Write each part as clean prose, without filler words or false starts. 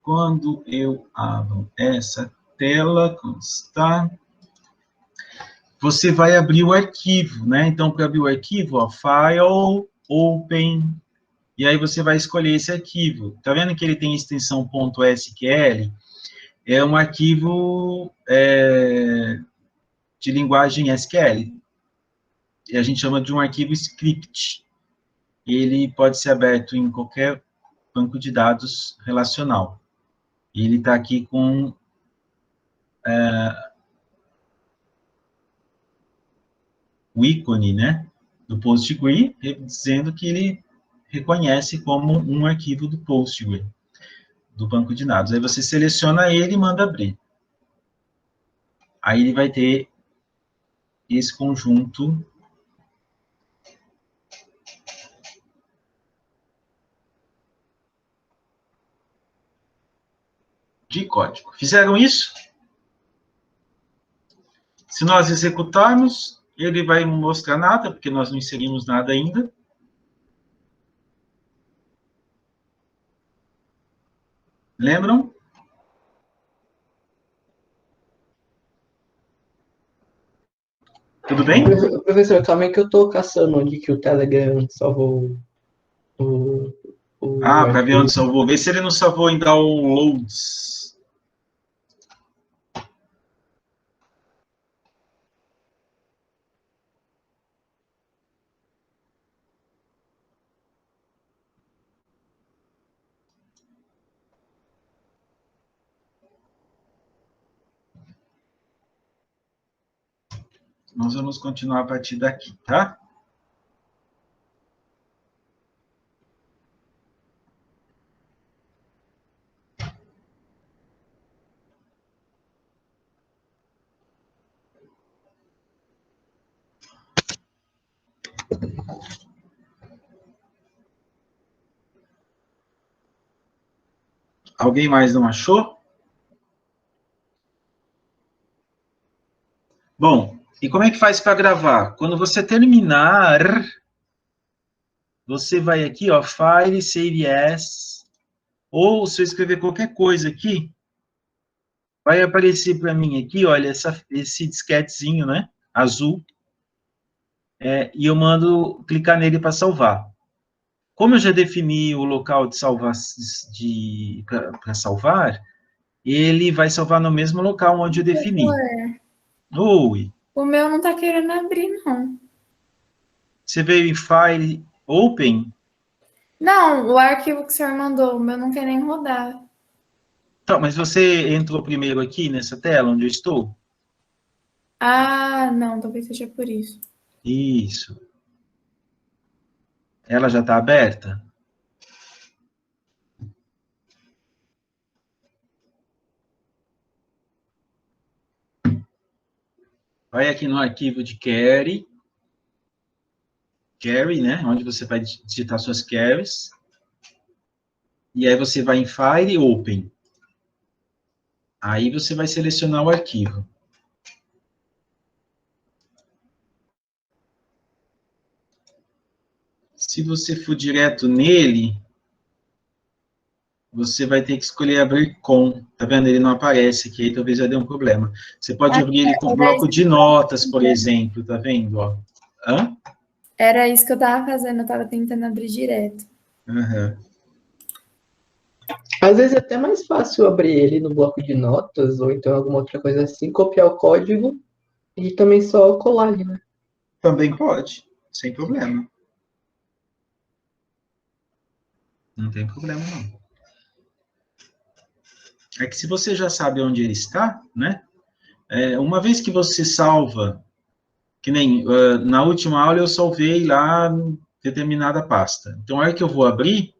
quando eu abro essa tela, constar, você vai abrir o arquivo, né? Então, para abrir o arquivo, ó, File, Open, e aí você vai escolher esse arquivo. Tá vendo que ele tem extensão .sql? É um arquivo de linguagem SQL. E a gente chama de um arquivo script. Ele pode ser aberto em qualquer banco de dados relacional. E ele está aqui com o ícone, né, do PostgreSQL, dizendo que ele reconhece como um arquivo do PostgreSQL, do banco de dados. Aí você seleciona ele e manda abrir. Aí ele vai ter esse conjunto de código. Fizeram isso? Se nós executarmos, ele vai não mostrar nada, porque nós não inserimos nada ainda. Lembram? Tudo bem? Professor, calma aí que eu tô caçando onde que o Telegram salvou o, o Ah, para ver onde arquivo. salvou. Vê se ele não salvou em downloads. Nós vamos continuar a partir daqui, tá? Alguém mais não achou? Bom, e como é que faz para gravar? Quando você terminar, você vai aqui, ó, File, Save As, ou se eu escrever qualquer coisa aqui, vai aparecer para mim aqui, olha, esse disquetezinho, né, azul, e eu mando clicar nele para salvar. Como eu já defini o local de salvar, para salvar, ele vai salvar no mesmo local onde eu defini. Oi, O meu não tá querendo abrir, não. você veio em File, Open? Não, o arquivo que o senhor mandou, o meu não quer nem rodar. Tá, mas você entrou primeiro aqui nessa tela onde eu estou? Ah, não, talvez seja por isso. Isso. Ela já está aberta? Vai aqui no arquivo de carry, né, onde você vai digitar suas carries, e aí você vai em File, Open. Aí você vai selecionar o arquivo. Se você for direto nele, você vai ter que escolher abrir com. Tá vendo? Ele não aparece aqui, aí talvez já dê um problema. Você pode abrir ele com Era bloco isso que de eu tava notas, por fazendo. exemplo, tá vendo? Ó. Hã? Era isso que eu tava fazendo, eu tava tentando abrir direto. Uhum. Às vezes é até mais fácil abrir ele no bloco de notas, ou então alguma outra coisa assim, copiar o código e também só colar ali, né? Também pode, sem problema. Não tem problema, não. É que se você já sabe onde ele está, né? Uma vez que você salva, que nem na última aula eu salvei lá determinada pasta. Então, a hora que eu vou abrir,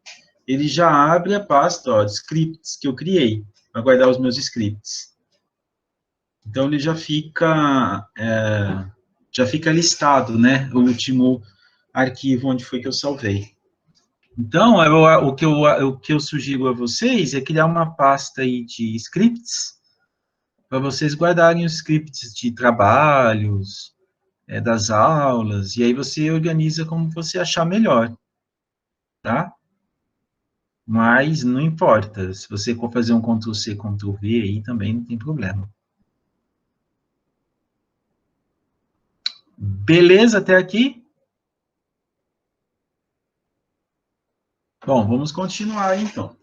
ele já abre a pasta, ó, de scripts que eu criei, para guardar os meus scripts. Então, ele já fica listado, né? O último arquivo onde foi que eu salvei. Então, o que eu sugiro a vocês é criar uma pasta aí de scripts, para vocês guardarem os scripts de trabalhos, das aulas, e aí você organiza como você achar melhor, tá? Mas não importa, se você for fazer um Ctrl+C, Ctrl+V, aí também não tem problema. Beleza até aqui? Bom, vamos continuar então.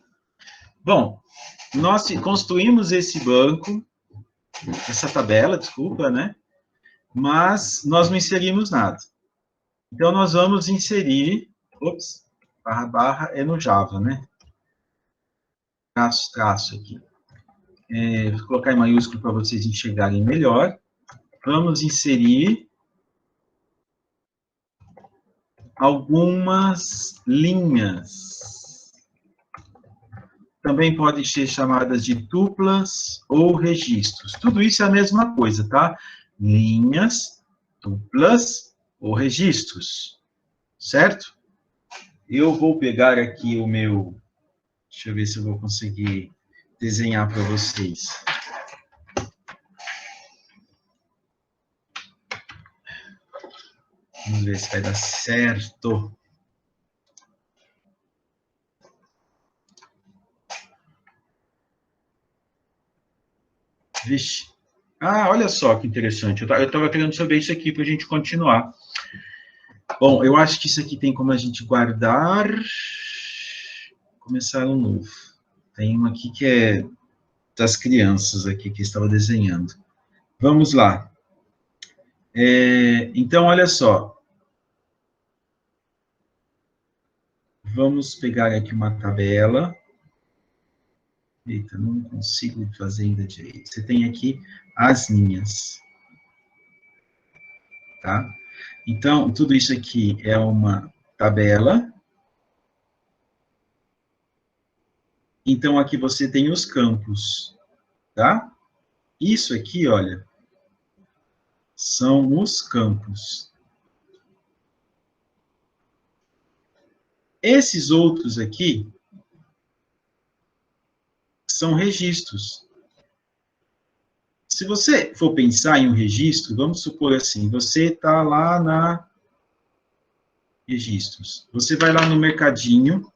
Bom, nós construímos esse banco, essa tabela, desculpa, né? Mas nós não inserimos nada. Então, nós vamos inserir, barra é no Java, né? Traço aqui. Vou colocar em maiúsculo para vocês enxergarem melhor. Vamos inserir algumas linhas. Também podem ser chamadas de tuplas ou registros. Tudo isso é a mesma coisa, tá? Linhas, tuplas ou registros. Certo? Eu vou pegar aqui o meu... Deixa eu ver se eu vou conseguir desenhar para vocês. Vamos ver se vai dar certo. Vixe. Ah, olha só que interessante. Eu estava querendo saber isso aqui para a gente continuar. Bom, eu acho que isso aqui tem como a gente guardar. Começar um novo. Tem uma aqui que é das crianças aqui que estava desenhando. Vamos lá. Então, olha só. Vamos pegar aqui uma tabela. Eita, não consigo fazer ainda direito. Você tem aqui as linhas. Tá? Então, tudo isso aqui é uma tabela. Então, aqui você tem os campos. Tá? Isso aqui, olha, são os campos. Esses outros aqui são registros. Se você for pensar em um registro, vamos supor assim, você está lá na registros. Você vai lá no mercadinho,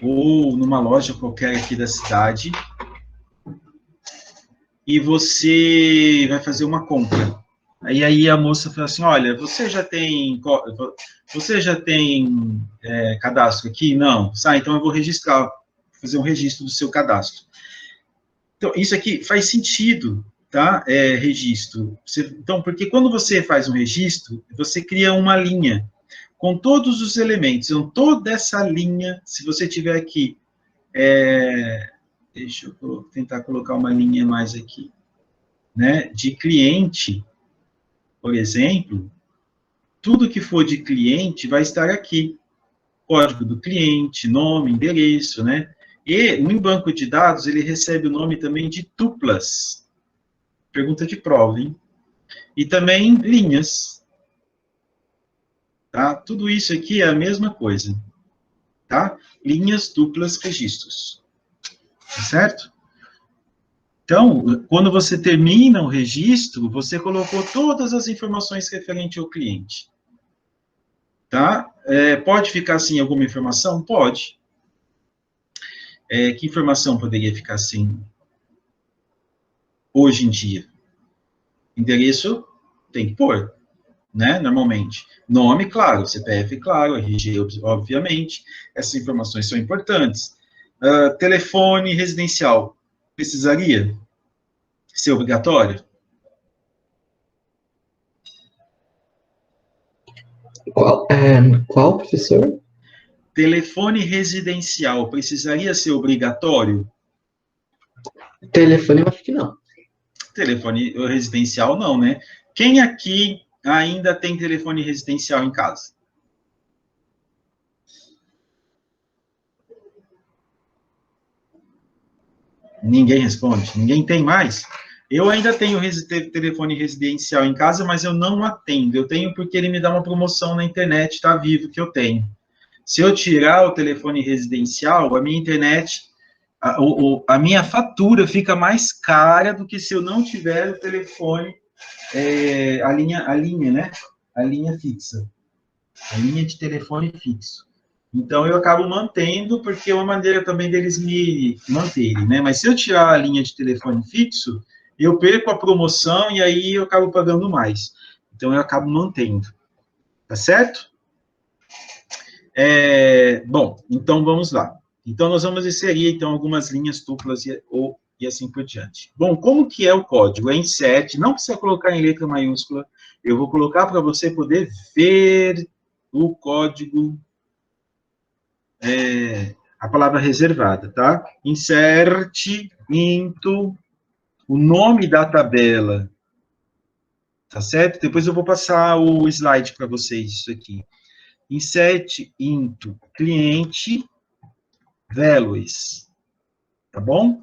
ou numa loja qualquer aqui da cidade, e você vai fazer uma compra. Aí a moça fala assim, olha, você já tem cadastro aqui? Não. Então eu vou registrar, fazer um registro do seu cadastro. Então, isso aqui faz sentido, tá? Registro. Então, porque quando você faz um registro, você cria uma linha com todos os elementos. Então, toda essa linha, se você tiver aqui, deixa eu tentar colocar uma linha mais aqui, né? De cliente, por exemplo, tudo que for de cliente vai estar aqui. Código do cliente, nome, endereço, né? E no banco de dados, ele recebe o nome também de tuplas. Pergunta de prova, hein? E também linhas. Tá? Tudo isso aqui é a mesma coisa. Tá? Linhas, duplas, registros. Tá certo? Então, quando você termina o registro, você colocou todas as informações referentes ao cliente. Tá? Pode ficar sem alguma informação? Pode. Que informação poderia ficar sem hoje em dia? Endereço tem que pôr, né? Normalmente. Nome, claro. CPF, claro. RG, obviamente. Essas informações são importantes. Telefone residencial. Precisaria ser obrigatório? Qual, professor? Telefone residencial. Precisaria ser obrigatório? Telefone, eu acho que não. Telefone residencial, não, né? Quem aqui ainda tem telefone residencial em casa? Ninguém responde? Ninguém tem mais? Eu ainda tenho telefone residencial em casa, mas eu não atendo. Eu tenho porque ele me dá uma promoção na internet, tá vivo, que eu tenho. Se eu tirar o telefone residencial, a minha internet, a minha fatura fica mais cara do que se eu não tiver o telefone, a linha, né? A linha fixa. A linha de telefone fixo. Então, eu acabo mantendo, porque é uma maneira também deles me manterem, né? Mas se eu tirar a linha de telefone fixo, eu perco a promoção e aí eu acabo pagando mais. Então, eu acabo mantendo. Tá certo? Bom, então vamos lá. Então, nós vamos inserir, então, algumas linhas duplas e assim por diante. Bom, como que é o código? É insert, não precisa colocar em letra maiúscula. Eu vou colocar para você poder ver o código, a palavra reservada, tá? Insert into o nome da tabela, tá certo? Depois eu vou passar o slide para vocês, isso aqui. Insert into cliente values, tá bom?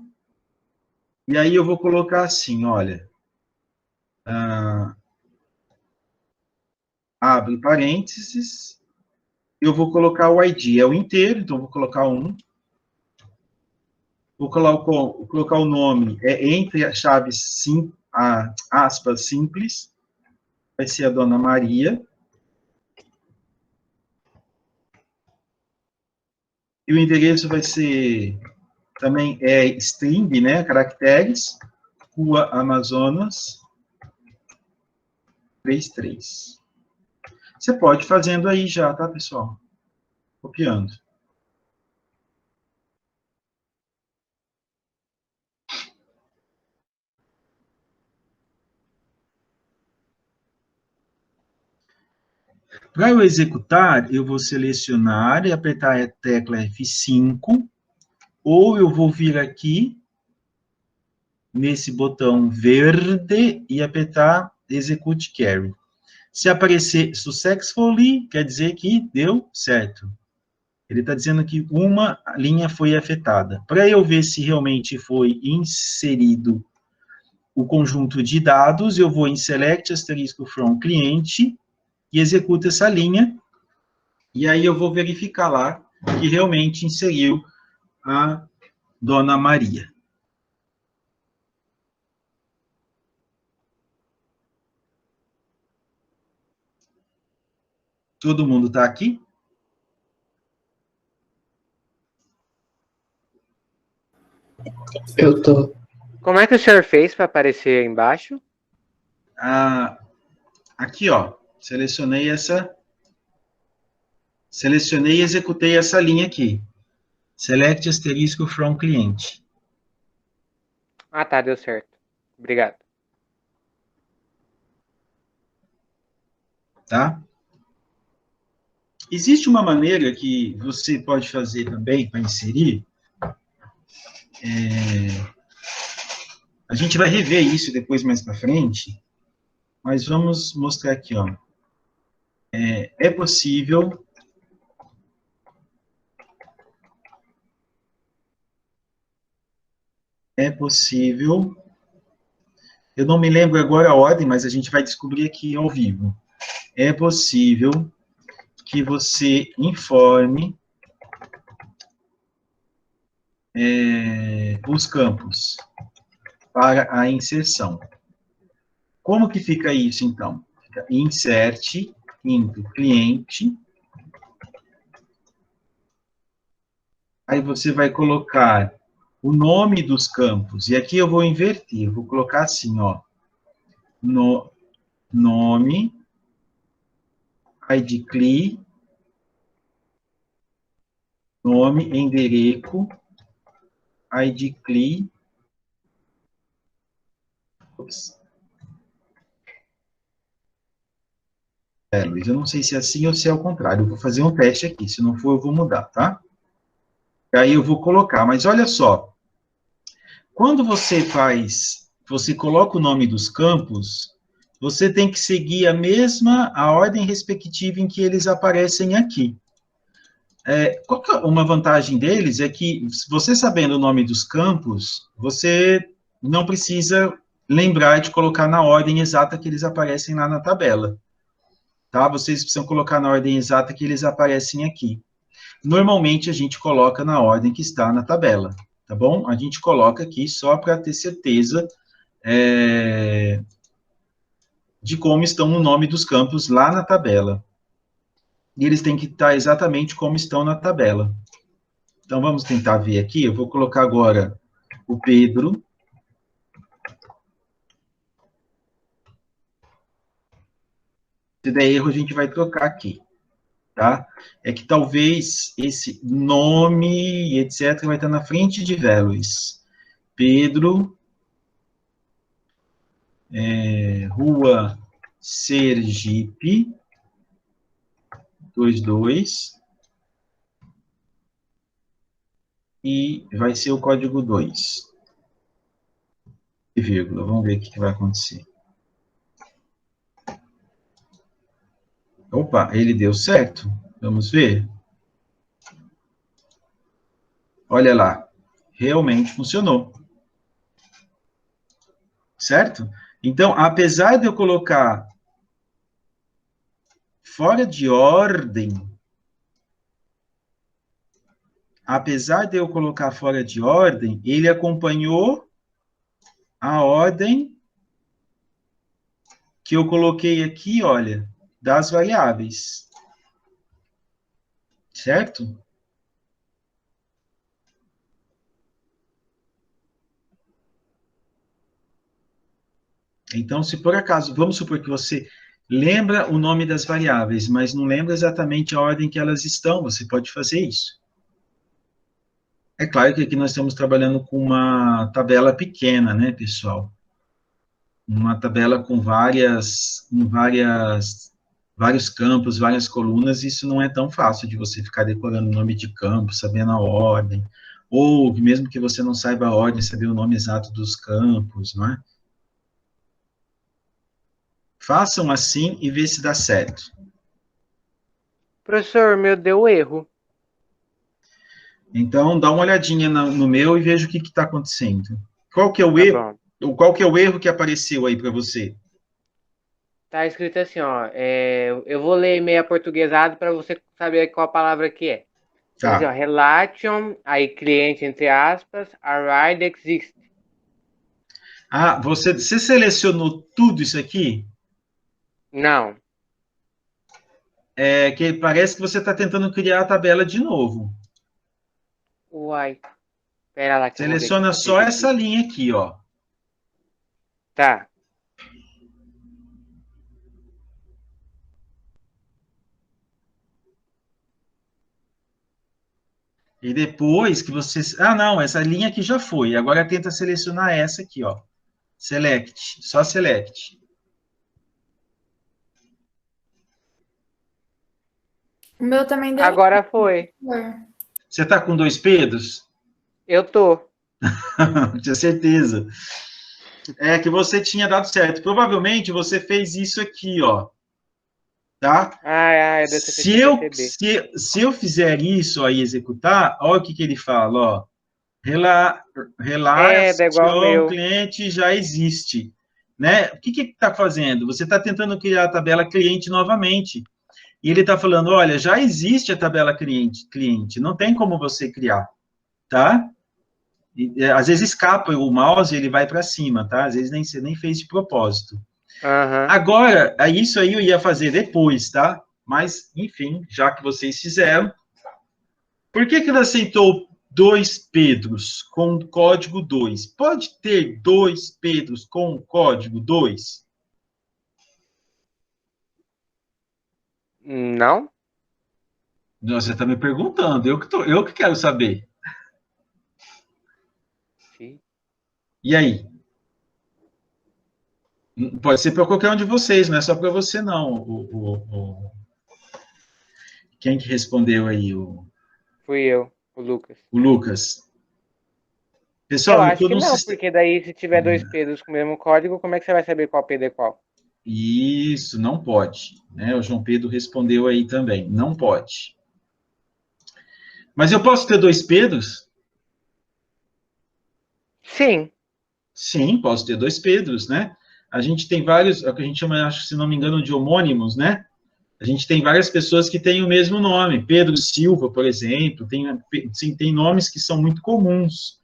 E aí eu vou colocar assim, olha, abre parênteses, eu vou colocar o ID, é o inteiro, então eu vou colocar 1. Vou colocar o nome, entre as chaves aspas simples, vai ser a Dona Maria. E o endereço vai ser, também string, né, caracteres, Rua Amazonas, 33. Você pode ir fazendo aí já, tá, pessoal? Copiando. Para eu executar, eu vou selecionar e apertar a tecla F5, ou eu vou vir aqui, nesse botão verde, e apertar Execute Query. Se aparecer Successfully, quer dizer que deu certo. Ele está dizendo que uma linha foi afetada. Para eu ver se realmente foi inserido o conjunto de dados, eu vou em Select Asterisco From Cliente e executo essa linha, e aí eu vou verificar lá que realmente inseriu a Dona Maria. Todo mundo está aqui? Eu tô. Como é que o senhor fez para aparecer aí embaixo? Aqui, ó, selecionei e executei essa linha aqui. Select asterisco from cliente. Ah, tá, deu certo. Obrigado. Tá? Existe uma maneira que você pode fazer também para inserir. A gente vai rever isso depois mais para frente, mas vamos mostrar aqui, ó. É possível eu não me lembro agora a ordem, mas a gente vai descobrir aqui ao vivo. É possível que você informe os campos para a inserção. Como que fica isso, então? Fica insert into cliente. Aí você vai colocar o nome dos campos. E aqui eu vou inverter. Eu vou colocar assim, ó. Nome, ID CLI, nome, endereço, ID CLI. Ups. Luiz, eu não sei se é assim ou se é ao contrário. Eu vou fazer um teste aqui. Se não for, eu vou mudar, tá? Aí eu vou colocar. Mas olha só. Quando você coloca o nome dos campos, você tem que seguir a ordem respectiva em que eles aparecem aqui. Uma vantagem deles é que, você sabendo o nome dos campos, você não precisa lembrar de colocar na ordem exata que eles aparecem lá na tabela. Tá? Vocês precisam colocar na ordem exata que eles aparecem aqui. Normalmente, a gente coloca na ordem que está na tabela, tá bom? A gente coloca aqui só para ter certeza de como estão o nome dos campos lá na tabela. e eles têm que estar exatamente como estão na tabela. Então, vamos tentar ver aqui. Eu vou colocar agora o Pedro. Se der erro, a gente vai trocar aqui, tá? É que talvez esse nome, etc., vai estar na frente de Velois. Pedro, Rua Sergipe, 22, e vai ser o código 2. E vírgula. Vamos ver o que vai acontecer. Opa, ele deu certo. Vamos ver. Olha lá. Realmente funcionou. Certo? Então, apesar de eu colocar fora de ordem, ele acompanhou a ordem que eu coloquei aqui, olha, das variáveis. Certo? Então, se por acaso, vamos supor que você lembra o nome das variáveis, mas não lembra exatamente a ordem que elas estão, você pode fazer isso. É claro que aqui nós estamos trabalhando com uma tabela pequena, né, pessoal? Uma tabela com vários campos, várias colunas, isso não é tão fácil de você ficar decorando o nome de campo, sabendo a ordem, ou mesmo que você não saiba a ordem, saber o nome exato dos campos, não é? Façam assim e vê se dá certo. Professor, meu deu erro. Então, dá uma olhadinha no meu e veja o que está acontecendo. Qual que é o Tá erro? bom. Qual que é o erro que apareceu aí para você? Tá escrito assim, ó. Eu vou ler meio aportuguesado para você saber qual palavra que é. Diz assim, ó, Tá. relation, aí cliente, entre aspas, a ride exist. Ah, você selecionou tudo isso aqui? Não. É que parece que você está tentando criar a tabela de novo. Uai. Pera lá que eu vou ver aqui Seleciona se eu só fiz essa aqui. linha aqui, ó. Tá. E depois que você... Ah, não, essa linha aqui já foi. Agora tenta selecionar essa aqui, ó. Select, só select. O meu também deu. Agora foi. Você está com 2 Pedros? Eu tô. Tinha certeza. É que você tinha dado certo. Provavelmente você fez isso aqui, ó. Tá? Eu deve ter feito sem perceber. Se eu fizer isso aí, executar, olha o que ele fala, ó. Dá igual o Relação meu. cliente já existe. Né? O que está fazendo? Você está tentando criar a tabela cliente novamente. E ele está falando, olha, já existe a tabela cliente, não tem como você criar, tá? Às vezes escapa o mouse e ele vai para cima, tá? Às vezes você nem fez de propósito. Aham. Agora, isso aí eu ia fazer depois, tá? Mas, enfim, já que vocês fizeram, por que ele aceitou 2 Pedros com código 2? Pode ter 2 Pedros com código 2? Não? Você está me perguntando, eu que quero saber. Sim. E aí? Pode ser para qualquer um de vocês, não é só para você, não. Quem que respondeu aí? Fui eu, o Lucas. O Lucas. Eu Pessoal, eu acho estou que num não, sistema... porque daí se tiver dois Pedros com o mesmo código, como é que você vai saber qual Pedro é qual? Isso, não pode. Né? O João Pedro respondeu aí também. Não pode. Mas eu posso ter 2 Pedros? Sim. Sim, posso ter 2 Pedros, né? A gente tem vários, é o que a gente chama, acho, se não me engano, de homônimos, né? A gente tem várias pessoas que têm o mesmo nome. Pedro Silva, por exemplo, tem nomes que são muito comuns.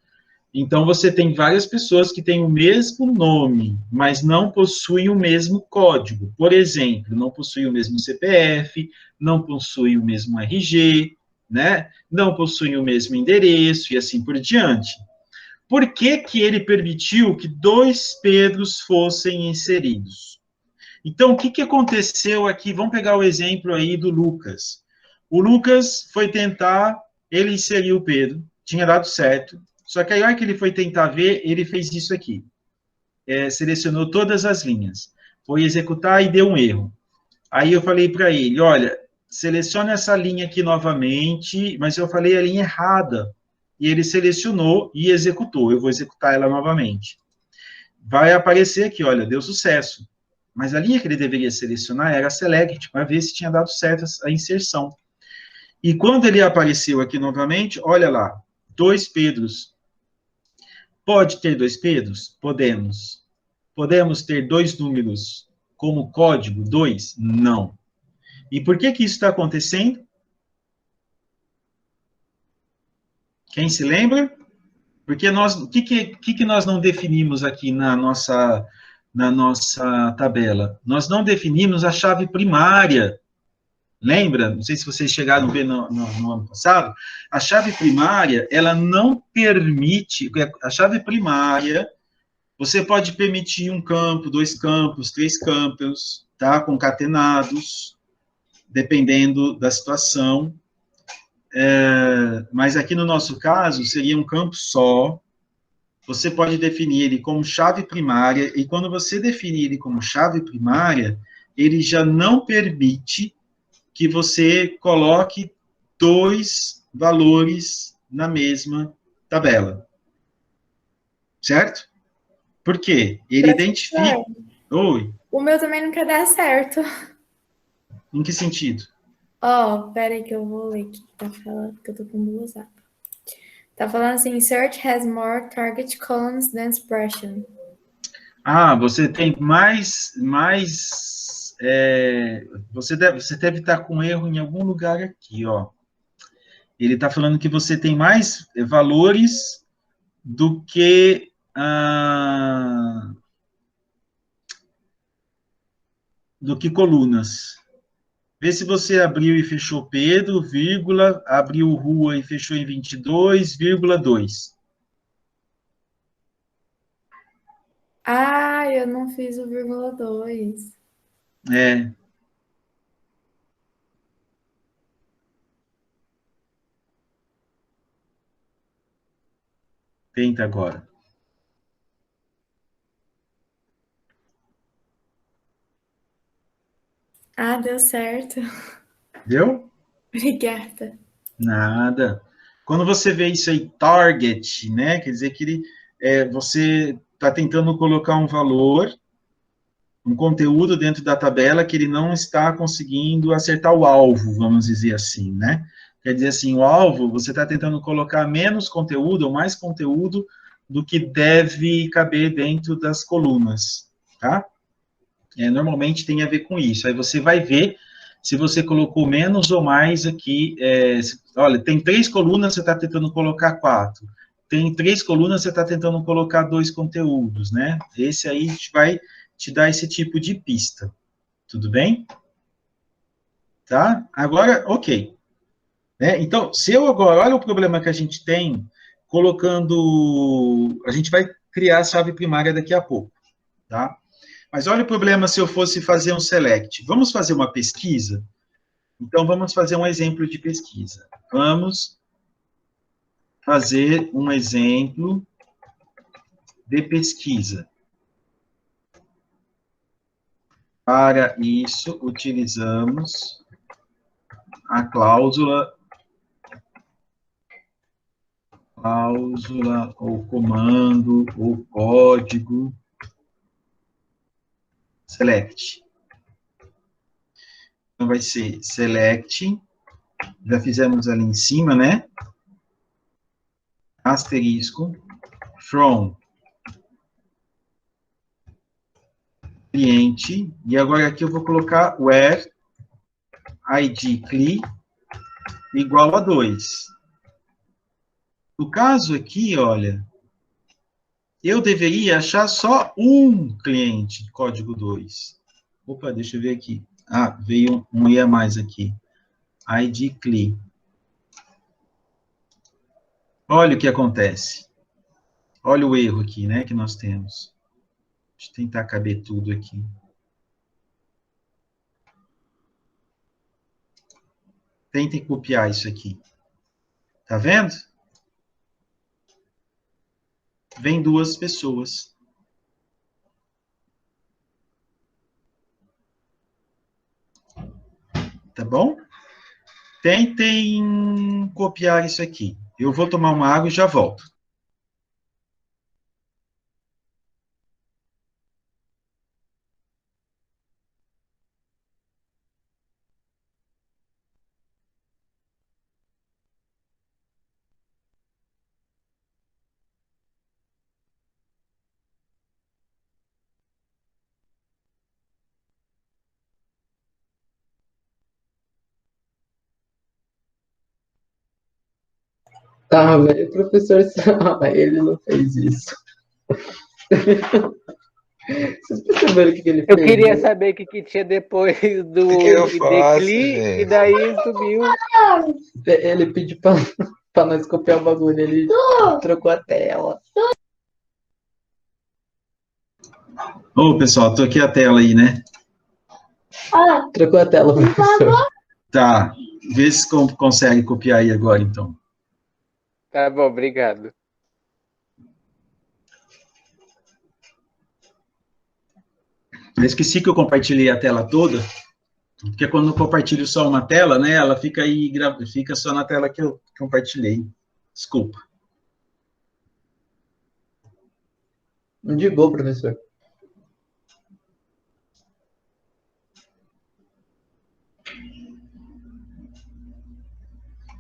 Então, você tem várias pessoas que têm o mesmo nome, mas não possuem o mesmo código. Por exemplo, não possuem o mesmo CPF, não possuem o mesmo RG, né? Não possuem o mesmo endereço e assim por diante. Por que que ele permitiu que 2 Pedros fossem inseridos? Então, o que que aconteceu aqui? Vamos pegar o exemplo aí do Lucas. O Lucas foi tentar, ele inseriu o Pedro, tinha dado certo, só que aí, a hora que ele foi tentar ver, ele fez isso aqui. Selecionou todas as linhas. Foi executar e deu um erro. Aí eu falei para ele, olha, selecione essa linha aqui novamente, mas eu falei a linha errada. E ele selecionou e executou. Eu vou executar ela novamente. Vai aparecer aqui, olha, deu sucesso. Mas a linha que ele deveria selecionar era select, para ver se tinha dado certo a inserção. E quando ele apareceu aqui novamente, olha lá, 2 Pedros. Pode ter 2 Pedros? Podemos. Podemos ter 2 números como código 2? Não. E por que que isso está acontecendo? Quem se lembra? Porque nós, o que nós não definimos aqui na nossa tabela? Nós não definimos a chave primária. Lembra? Não sei se vocês chegaram a ver no ano passado. A chave primária, ela não permite... A chave primária, você pode permitir um campo, 2 campos, 3 campos, tá? Concatenados, dependendo da situação. Mas aqui no nosso caso, seria um campo só. Você pode definir ele como chave primária, e quando você definir ele como chave primária, ele já não permite que você coloque 2 valores na mesma tabela. Certo? Por quê? Ele identifica... Oi? O meu também não quer dar certo. Em que sentido? Pera aí que eu vou ler aqui. Tá falando que eu tô com 2 apps. Tá falando assim, search has more target columns than expression. Você tem você deve estar com erro em algum lugar aqui, ó. Ele está falando que você tem mais valores do que colunas. Vê se você abriu e fechou Pedro, vírgula, abriu rua e fechou em 22,2. Eu não fiz o vírgula 2. Tenta agora. Deu certo. Deu? Obrigada. Nada. Quando você vê isso aí, target, né? Quer dizer que você está tentando colocar um valor, um conteúdo dentro da tabela que ele não está conseguindo acertar o alvo, vamos dizer assim, né? Quer dizer assim, o alvo, você está tentando colocar menos conteúdo ou mais conteúdo do que deve caber dentro das colunas, tá? Normalmente tem a ver com isso. Aí você vai ver se você colocou menos ou mais aqui. Olha, tem 3 colunas, você está tentando colocar 4. Tem 3 colunas, você está tentando colocar 2 conteúdos, né? Esse aí vai te dar esse tipo de pista. Tudo bem? Tá? Agora, ok. Então, se eu agora, olha o problema que a gente tem colocando... A gente vai criar a chave primária daqui a pouco, tá? Mas olha o problema se eu fosse fazer um select. Vamos fazer uma pesquisa? Então, vamos fazer um exemplo de pesquisa. Vamos fazer um exemplo de pesquisa. Para isso, utilizamos a cláusula ou comando ou código select. Então, vai ser select, já fizemos ali em cima, né? Asterisco, from cliente, e agora aqui eu vou colocar where id cli igual a 2. No caso aqui, olha, eu deveria achar só um cliente, código 2. Opa, deixa eu ver aqui. Ah, veio um E a mais aqui. ID CLI. Olha o que acontece. Olha o erro aqui, né, que nós temos. Deixa eu tentar caber tudo aqui. Tentem copiar isso aqui. Tá vendo? Vem duas pessoas. Tá bom? Tentem copiar isso aqui. Eu vou tomar uma água e já volto. Tá, velho, o professor, ele não fez isso. Vocês perceberam o que ele Eu fez? queria né? saber o que tinha depois do O que eu ID faço, CLI, e gente? daí subiu. Ele pediu pra nós copiar o bagulho, ele trocou a tela. Ô, pessoal, tô aqui a tela aí, né? Trocou a tela, professor. Tá. Vê se consegue copiar aí agora, então. Tá bom, obrigado. Eu esqueci que eu compartilhei a tela toda, porque quando eu compartilho só uma tela, né, ela fica aí, fica só na tela que eu compartilhei. Desculpa. De boa, professor.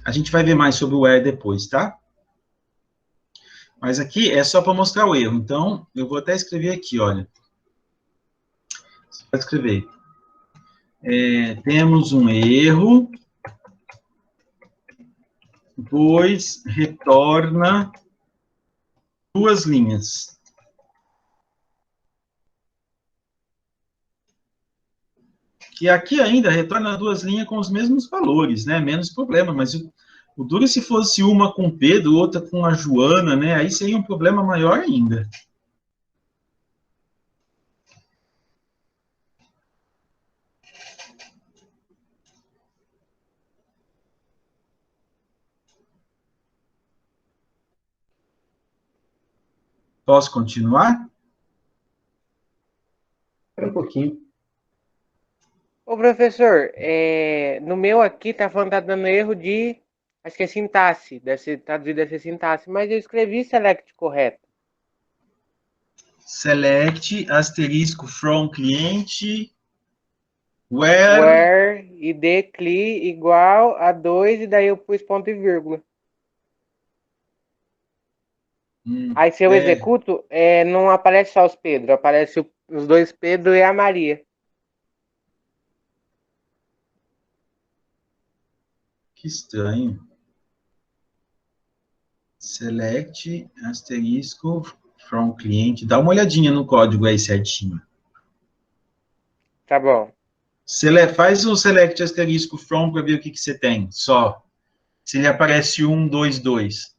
A gente vai ver mais sobre o where depois, tá? Mas aqui é só para mostrar o erro. Então, eu vou até escrever aqui, olha. Você pode escrever. Temos um erro, pois retorna duas linhas. Que aqui ainda retorna duas linhas com os mesmos valores, né? Menos problema, mas o duro se fosse uma com Pedro, outra com a Joana, né? Aí seria um problema maior ainda. Posso continuar? Espera um pouquinho. Ô, professor, no meu aqui tá falando que tá dando erro de, acho que é sintaxe, deve ser traduzido, deve ser sintaxe, mas eu escrevi select correto. Select, asterisco, from cliente, where... Where id CLI igual a 2, e daí eu pus ponto e vírgula. Aí se eu executo, não aparece só os Pedro, aparece os dois Pedro e a Maria. Que estranho. Select, asterisco, from cliente. Dá uma olhadinha no código aí certinho. Tá bom. Faz o select asterisco from para ver o que você tem, só. Se ele aparece 1, 2, 2.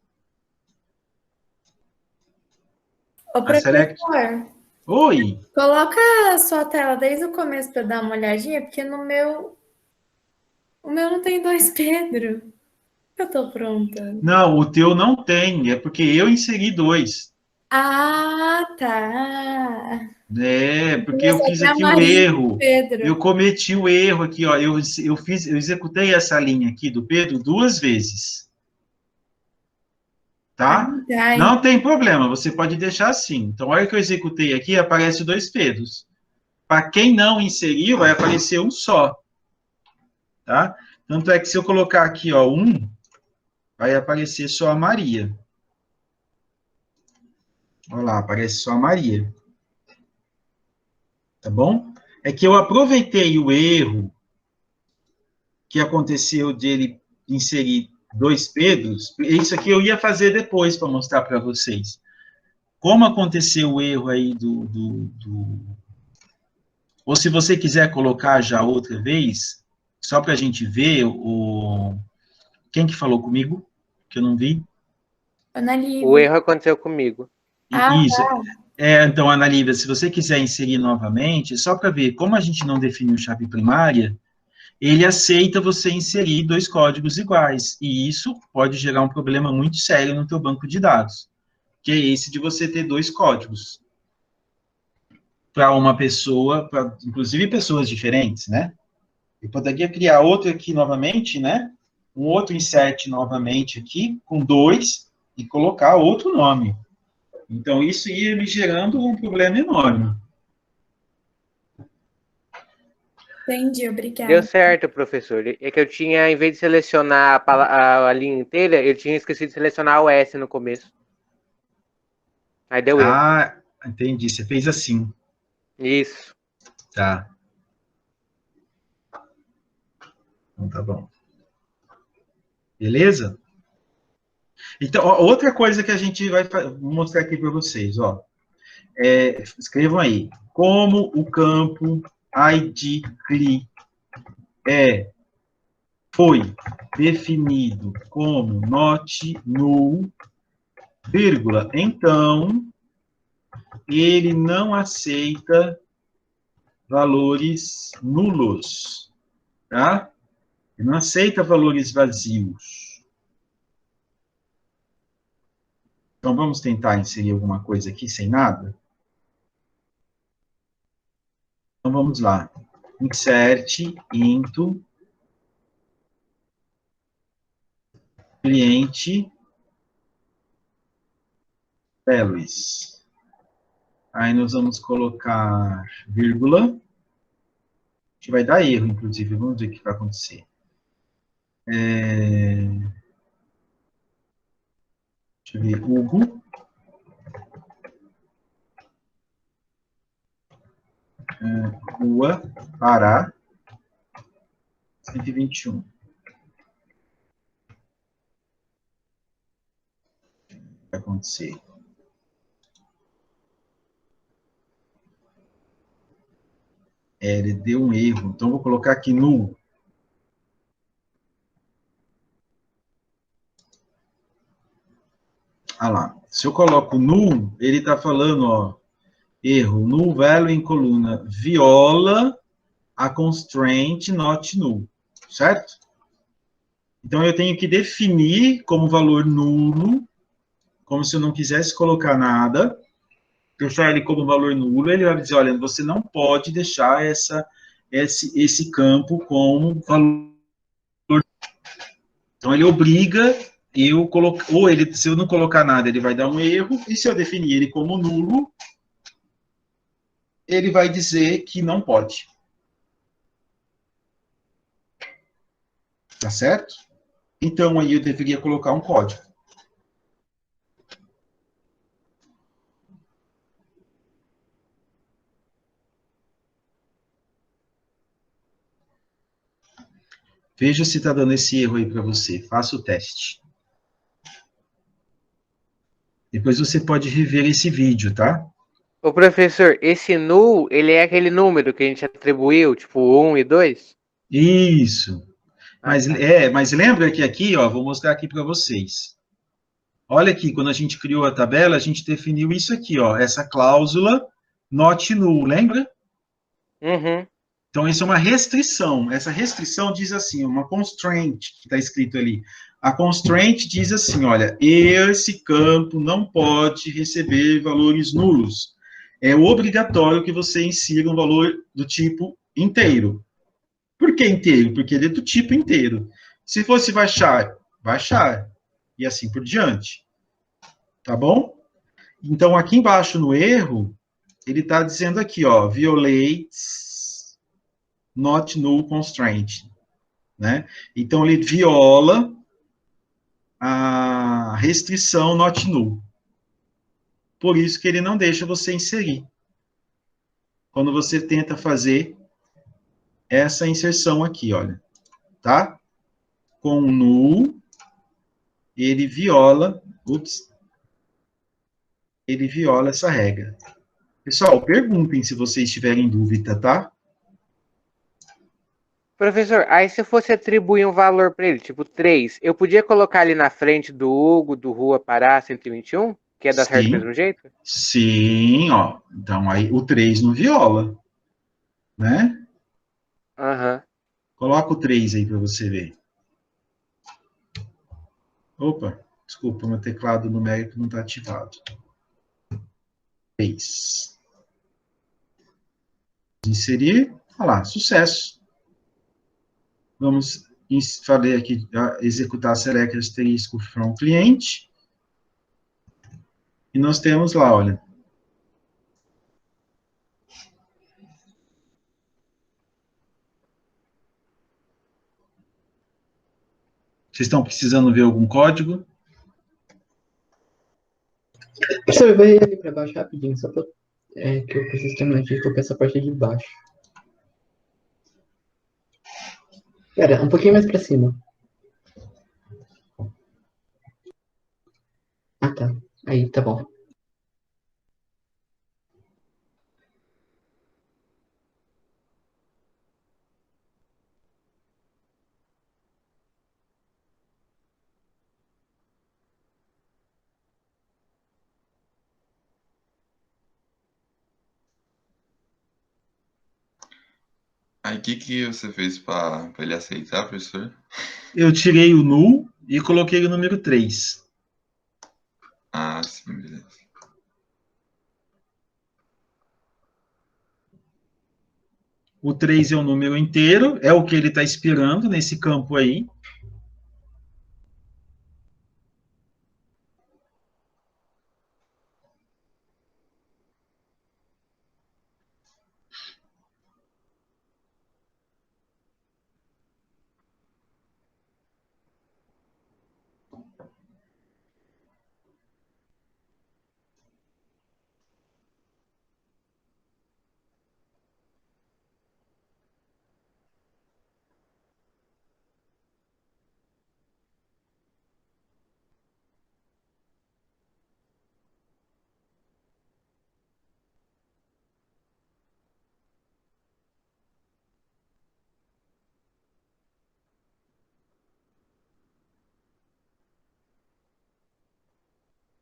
Ô, professor, Oi! coloca a sua tela desde o começo para dar uma olhadinha, porque no meu... O meu não tem dois Pedro. Eu tô pronta. Não, o teu não tem, é porque eu inseri 2. Ah, tá. Porque eu fiz aqui o erro. Eu cometi o erro aqui, ó. Eu executei essa linha aqui do Pedro 2 vezes. Tá? Não tem problema, você pode deixar assim. Então, a hora que eu executei aqui, aparece 2 Pedros. Para quem não inseriu, vai aparecer um só. Tá? Tanto é que se eu colocar aqui, ó, 1, vai aparecer só a Maria. Olha lá, aparece só a Maria. Tá bom? É que eu aproveitei o erro que aconteceu de ele inserir 2 Pedros. Isso aqui eu ia fazer depois para mostrar para vocês. como aconteceu o erro aí ou se você quiser colocar já outra vez, só para a gente ver quem que falou comigo, que eu não vi. Ana O Lívia. erro aconteceu comigo. Ah, Isso. Então, Ana Lívia, se você quiser inserir novamente, só para ver, como a gente não definiu chave primária, ele aceita você inserir 2 códigos iguais, e isso pode gerar um problema muito sério no teu banco de dados, que é esse de você ter 2 códigos para uma pessoa, inclusive pessoas diferentes, né? Eu poderia criar outro aqui novamente, né? Um outro insert novamente aqui, com 2, e colocar outro nome. Então, isso ia me gerando um problema enorme. entendi, Deu obrigada. certo, professor. É que eu tinha, em vez de selecionar a linha inteira, eu tinha esquecido de selecionar o S no começo. Aí deu erro. Ah, entendi. Você fez assim. Isso. Tá. Então, tá bom. Beleza? Então, ó, outra coisa que a gente vai mostrar aqui para vocês, ó. Escrevam aí. Como o campo ID CLI foi definido como not null, vírgula, então ele não aceita valores nulos, tá? Ele não aceita valores vazios. Então, vamos tentar inserir alguma coisa aqui sem nada? Então, vamos lá. Insert into cliente values. Aí nós vamos colocar vírgula. A gente vai dar erro, inclusive. Vamos ver o que vai acontecer. Deixa eu ver. Hugo. Rua, Pará. 121. Vai acontecer. Ele deu um erro. Então, vou colocar aqui null. Ah lá. Se eu coloco null, ele está falando, ó, erro, null value em coluna viola a constraint not null, certo? Então, eu tenho que definir como valor nulo, como se eu não quisesse colocar nada, deixar ele como valor nulo, ele vai dizer, olha, você não pode deixar esse campo como valor. Então, ele obriga eu colocar, ou ele, se eu não colocar nada, ele vai dar um erro, e se eu definir ele como nulo, ele vai dizer que não pode. Tá certo? Então, aí eu deveria colocar um código. Veja se está dando esse erro aí para você. Faça o teste. Depois você pode rever esse vídeo, tá? Ô, professor, esse null, ele é aquele número que a gente atribuiu, tipo 1 e 2? Isso. Mas, tá. mas lembra que aqui, ó, vou mostrar aqui para vocês. Olha aqui, quando a gente criou a tabela, a gente definiu isso aqui, ó, essa cláusula not null, lembra? Uhum. Então, isso é uma restrição. Essa restrição diz assim, uma constraint, que está escrito ali. A constraint diz assim, olha, esse campo não pode receber valores nulos. É obrigatório que você insira um valor do tipo inteiro. Por que inteiro? Porque ele é do tipo inteiro. Se fosse baixar, baixar. E assim por diante. Tá bom? Então, aqui embaixo no erro, ele está dizendo aqui, ó, violates not null constraint, né? Então, ele viola a restrição not null. Por isso que ele não deixa você inserir. Quando você tenta fazer essa inserção aqui, olha, tá? Com null, ele viola, ele viola essa regra. Pessoal, perguntem se vocês tiverem dúvida, tá? Professor, aí se eu fosse atribuir um valor para ele, tipo 3, eu podia colocar ali na frente do Hugo, do Rua Pará 121, que ia dar certo do Sim. mesmo jeito? Sim, ó. Então, aí o 3 não viola, né? Aham. Coloca o 3 aí para você ver. Opa, desculpa, meu teclado numérico não está ativado. 3. Inserir, olha lá, sucesso. Vamos fazer aqui, executar select asterisco from cliente. E nós temos lá, olha. Vocês estão precisando ver algum código? Você vai ali pra baixo rapidinho, só pra, que eu preciso terminar de colocar essa parte de baixo. Pera, um pouquinho mais pra cima. Ah, tá. Aí, tá bom. Aí o que você fez para ele aceitar, professor? Eu tirei o null e coloquei o número 3. Ah, sim, beleza. O 3 é um número inteiro, é o que ele está esperando nesse campo aí.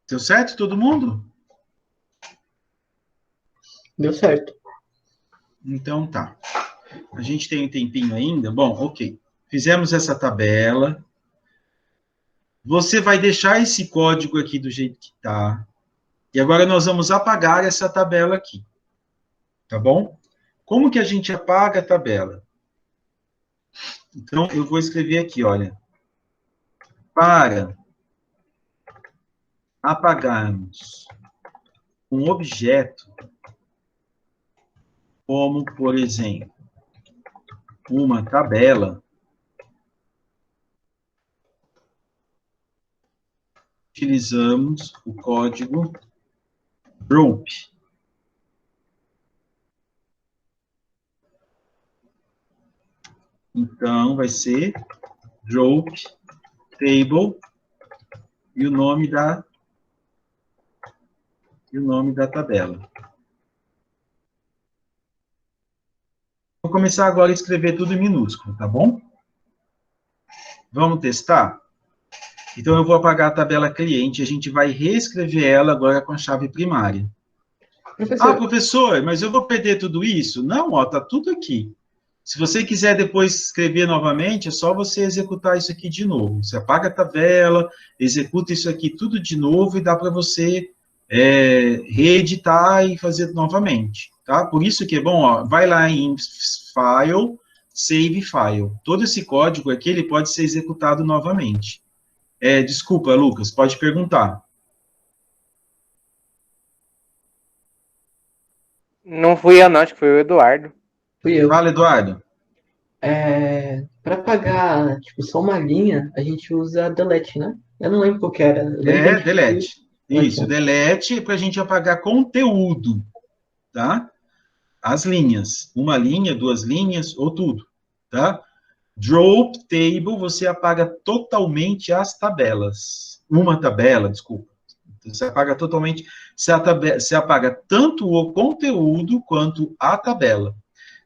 Deu certo, todo mundo? Deu certo. Então tá. A gente tem um tempinho ainda? Bom, ok. Fizemos essa tabela. Você vai deixar esse código aqui do jeito que está. E agora nós vamos apagar essa tabela aqui. Tá bom? Como que a gente apaga a tabela? Então, eu vou escrever aqui, olha. Para apagarmos um objeto, como, por exemplo, uma tabela, utilizamos o código drop. Então, vai ser drop table e o nome da tabela. Vou começar agora a escrever tudo em minúsculo, tá bom? Vamos testar? Então, eu vou apagar a tabela cliente, a gente vai reescrever ela agora com a chave primária. Professor, Ah, professor, mas eu vou perder tudo isso? Não, ó, tá tudo aqui. Se você quiser depois escrever novamente, é só você executar isso aqui de novo. Você apaga a tabela, executa isso aqui tudo de novo e dá para você reeditar e fazer novamente, tá? Por isso que é bom, ó, vai lá em File, Save File. Todo esse código aqui, ele pode ser executado novamente. Desculpa, Lucas, pode perguntar. Não fui eu não, acho que foi o Eduardo. fui eu. Fala, Eduardo. Para apagar, tipo, só uma linha, a gente usa delete, né? Eu não lembro qual que era. Eu lembro que a gente Delete. Isso, Aqui. delete é para a gente apagar conteúdo, tá? As linhas. Uma linha, duas linhas, ou tudo, tá? Drop table, você apaga totalmente as tabelas. Uma tabela, desculpa. Você apaga totalmente, você apaga tanto o conteúdo quanto a tabela.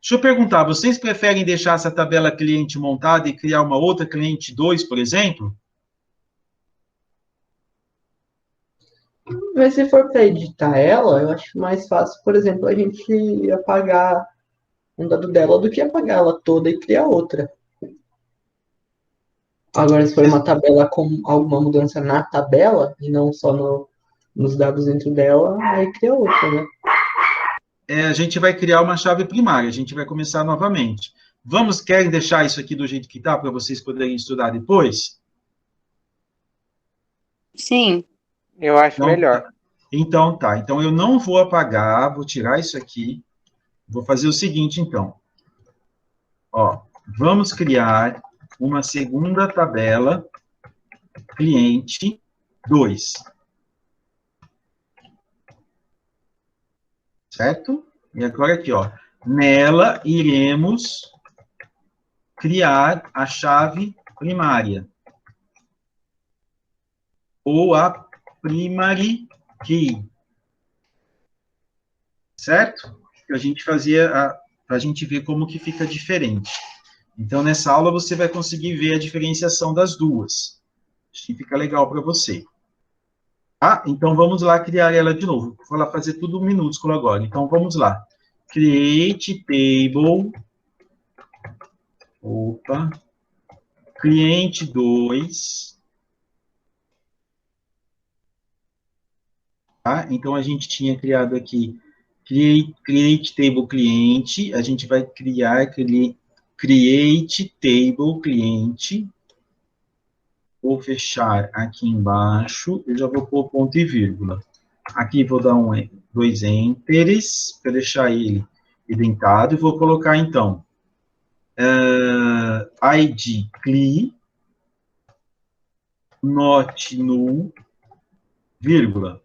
Deixa eu perguntar, vocês preferem deixar essa tabela cliente montada e criar uma outra cliente 2, por exemplo? Mas se for para editar ela, eu acho mais fácil, por exemplo, a gente apagar um dado dela do que apagar ela toda e criar outra. Agora, se for uma tabela com alguma mudança na tabela, e não só nos dados dentro dela, aí cria outra, né? A gente vai criar uma chave primária, a gente vai começar novamente. Querem deixar isso aqui do jeito que está, para vocês poderem estudar depois? Sim. Eu acho Não, melhor. Então tá. Então eu não vou apagar, vou tirar isso aqui. Vou fazer o seguinte, então. Ó, vamos criar uma segunda tabela cliente 2. Certo? E agora aqui, ó. Nela iremos criar a chave primária. Ou a primary key. Certo? Que a gente fazia para a gente ver como que fica diferente. Então, nessa aula, você vai conseguir ver a diferenciação das duas. Acho que fica legal para você. Ah, então vamos lá criar ela de novo. Vou lá fazer tudo minúsculo agora. Então, vamos lá. Create table. Opa. Cliente 2. Tá? Então, a gente tinha criado aqui create table cliente. A gente vai criar create table cliente. Vou fechar aqui embaixo. Eu já vou pôr ponto e vírgula. Aqui vou dar 2 enteres para deixar ele indentado. E vou colocar, então, id cli, not null, vírgula.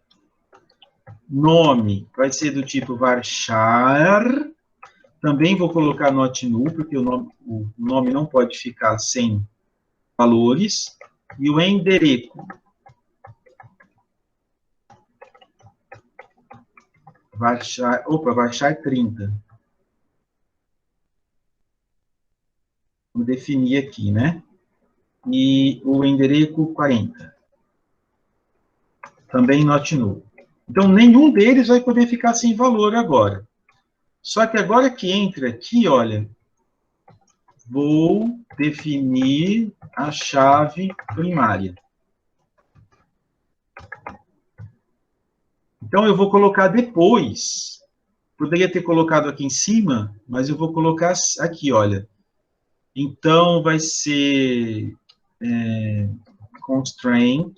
Nome vai ser do tipo varchar. Também vou colocar not null, porque o nome não pode ficar sem valores. E o endereço. Varchar 30. Vou definir aqui, né? E o endereço 40. Também not null. Então, nenhum deles vai poder ficar sem valor agora. Só que agora que entra aqui, olha, vou definir a chave primária. Então, eu vou colocar depois. Poderia ter colocado aqui em cima, mas eu vou colocar aqui, olha. Então, vai ser constraint.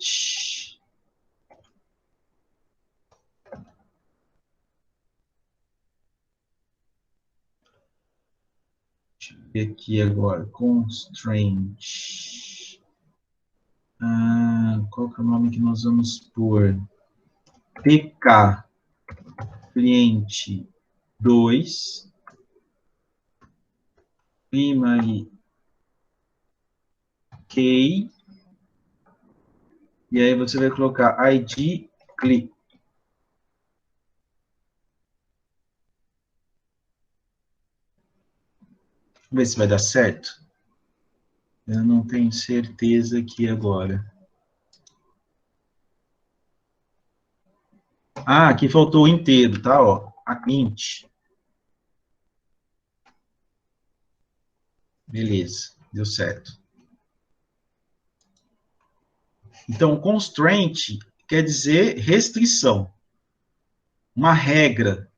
Deixa eu ver aqui agora. Constraint. Qual que é o nome que nós vamos pôr? PK cliente 2. Primary key. E aí você vai colocar id click. Vamos ver se vai dar certo. Eu não tenho certeza aqui agora. Ah, aqui faltou o inteiro, tá? Ó, a int. Beleza, deu certo. Então, constraint quer dizer restrição. Uma regra.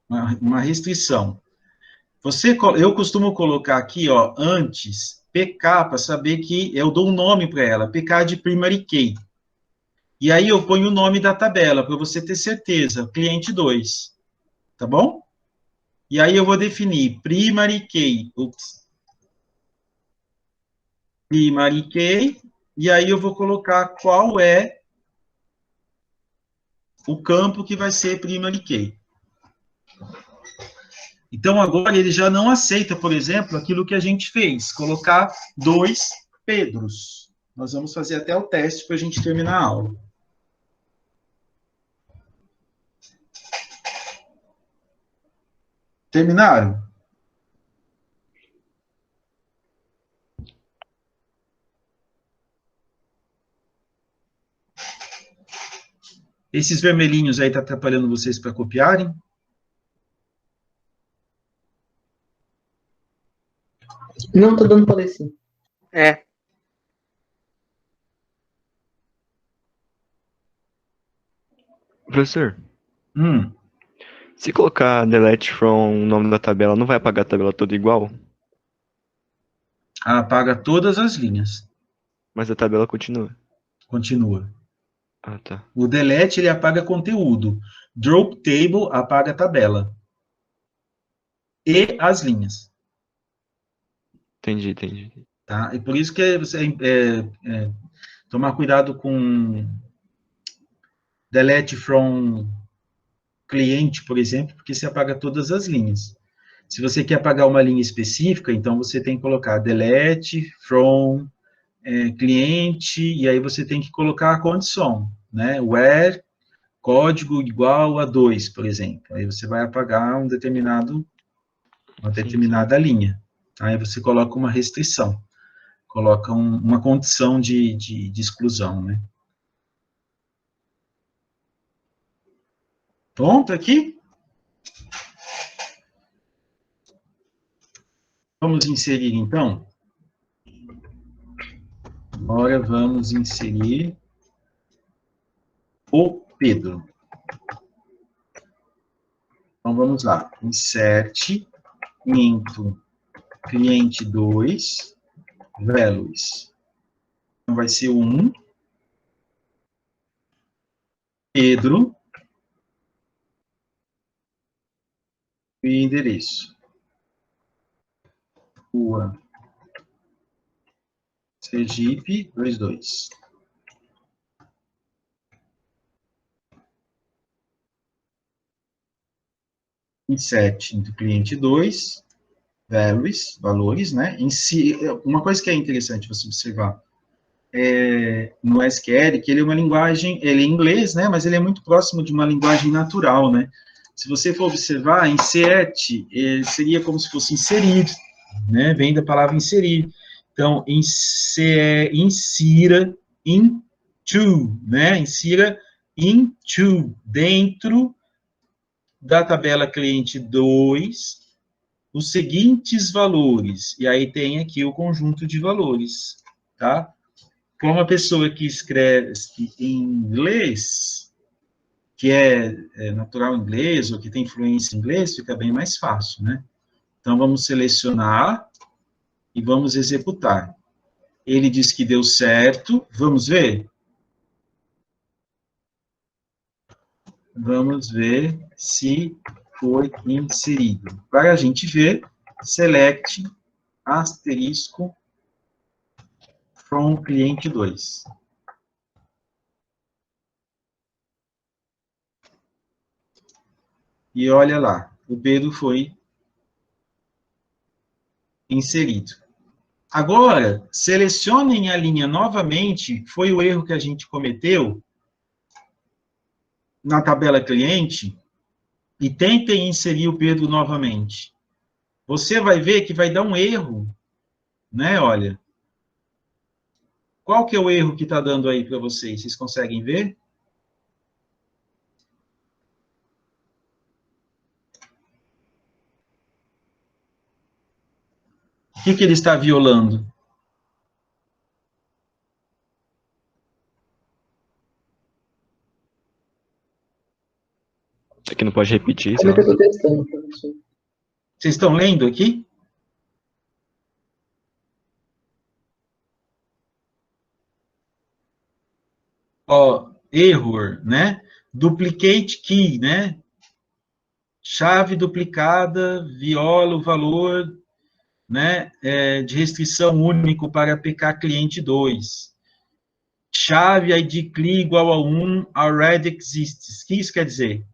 Uma restrição. Eu costumo colocar aqui, ó, antes, PK, para saber que eu dou um nome para ela. PK de primary key. E aí eu ponho o nome da tabela, para você ter certeza. Cliente 2. Tá bom? E aí eu vou definir primary key. Primary key. E aí eu vou colocar qual é o campo que vai ser primary key. Então, agora ele já não aceita, por exemplo, aquilo que a gente fez. Colocar 2 Pedros. Nós vamos fazer até o teste para a gente terminar a aula. Terminaram? Esses vermelhinhos aí tá atrapalhando vocês para copiarem? Não, tô dando pra ler sim. É. Professor, Hum. se colocar delete from o nome da tabela, não vai apagar a tabela toda igual? Apaga todas as linhas. Mas a tabela continua. Continua. Ah, tá. O delete, ele apaga conteúdo. Drop table apaga a tabela. E as linhas. Entendi. Tá? E por isso que você tomar cuidado com delete from cliente, por exemplo, porque você apaga todas as linhas. Se você quer apagar uma linha específica, então você tem que colocar delete from cliente, e aí você tem que colocar a condição, né? Where código igual a 2, por exemplo. Aí você vai apagar uma determinada linha. Aí você coloca uma restrição, coloca uma condição de exclusão, né? Pronto aqui? Vamos inserir, então? Agora vamos inserir o Pedro. Então, vamos lá. Insert into cliente 2, values. Então, vai ser 1. Pedro. E endereço. Rua Sergipe 22. Insert do cliente 2, values, valores, né? Uma coisa que é interessante você observar no SQL, que ele é uma linguagem, ele é inglês, né? Mas ele é muito próximo de uma linguagem natural, né? Se você for observar, insert seria como se fosse inserir, né? Vem da palavra inserir. Então, insira into, né? Insira into, dentro da tabela cliente 2, os seguintes valores. E aí tem aqui o conjunto de valores, tá? Para uma pessoa que escreve em inglês, que é natural inglês, ou que tem fluência em inglês, fica bem mais fácil, né? Então, vamos selecionar e vamos executar. Ele diz que deu certo. Vamos ver? Vamos ver se foi inserido. Para a gente ver, select asterisco from cliente 2. E olha lá, o Pedro foi inserido. Agora, selecionem a linha novamente, foi o erro que a gente cometeu na tabela cliente, e tentem inserir o Pedro novamente. Você vai ver que vai dar um erro, né? Olha. Qual que é o erro que está dando aí para vocês? Vocês conseguem ver? O que ele está violando? Isso aqui não pode repetir, Como é que eu senão... tô testando, professor? Vocês estão lendo aqui? Ó, error, né? Duplicate key, né? Chave duplicada viola o valor, né, de restrição único para PK cliente 2. Chave ID CLI igual a 1, already exists. O que isso quer dizer?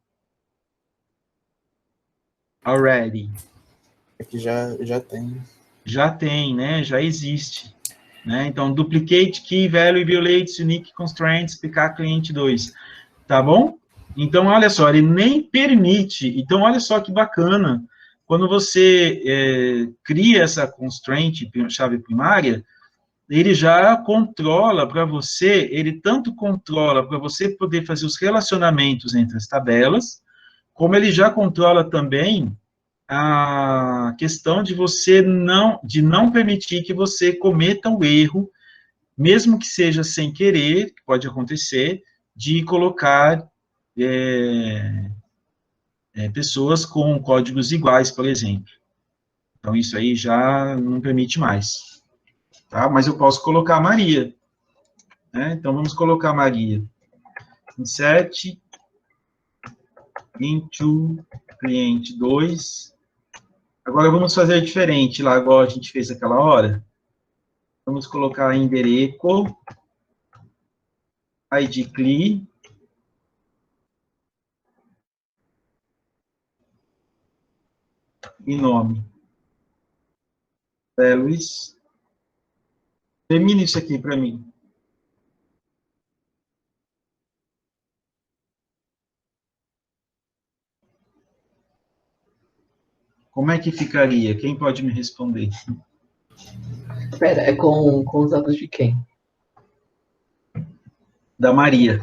Already. Aqui já tem. Já tem, né? Já existe. Né? Então, duplicate key value violates unique constraints PK cliente 2. Tá bom? Então, olha só, ele nem permite. Então, olha só que bacana. quando você cria essa constraint, chave primária, ele já controla para você, ele tanto controla para você poder fazer os relacionamentos entre as tabelas, como ele já controla também a questão de você não permitir que você cometa o erro, mesmo que seja sem querer, que pode acontecer, de colocar pessoas com códigos iguais, por exemplo. Então, isso aí já não permite mais. Tá? Mas eu posso colocar Maria. Né? Então, vamos colocar Maria. Insert into cliente 2. Agora, vamos fazer diferente, lá, igual a gente fez aquela hora. Vamos colocar endereço, id cli, e nome. Luiz. Termina isso aqui para mim. Como é que ficaria? Quem pode me responder? Espera, é com os dados de quem? Da Maria.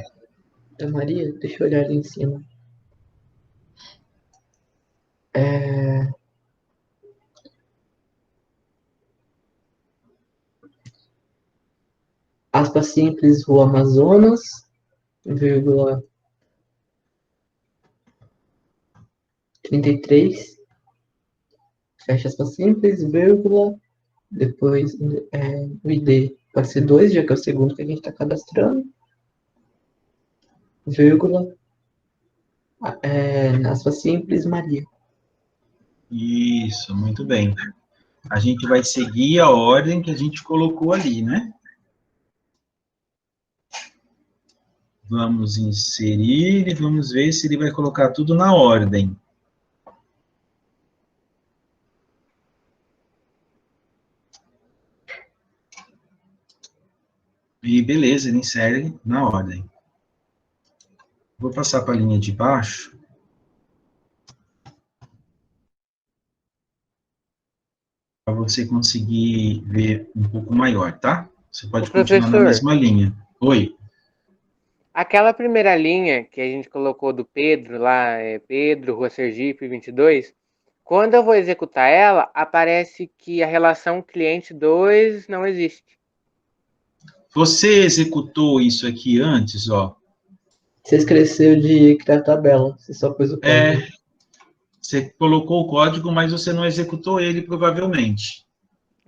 Da Maria? Deixa eu olhar ali em cima. Aspas simples, Rua Amazonas, vírgula 33, fecha aspas simples, vírgula, depois o ID pode ser 2, já que é o segundo que a gente está cadastrando, vírgula, aspas simples, Maria. Isso, muito bem. A gente vai seguir a ordem que a gente colocou ali, né? Vamos inserir e vamos ver se ele vai colocar tudo na ordem. E beleza, ele insere na ordem. Vou passar para a linha de baixo. Para você conseguir ver um pouco maior, tá? Você pode continuar na mesma linha. Oi. Aquela primeira linha que a gente colocou do Pedro lá, Pedro, Rua Sergipe, 22, quando eu vou executar ela, aparece que a relação cliente 2 não existe. Você executou isso aqui antes, ó. Você esqueceu de criar tabela, você só pôs o código. Você colocou o código, mas você não executou ele, provavelmente.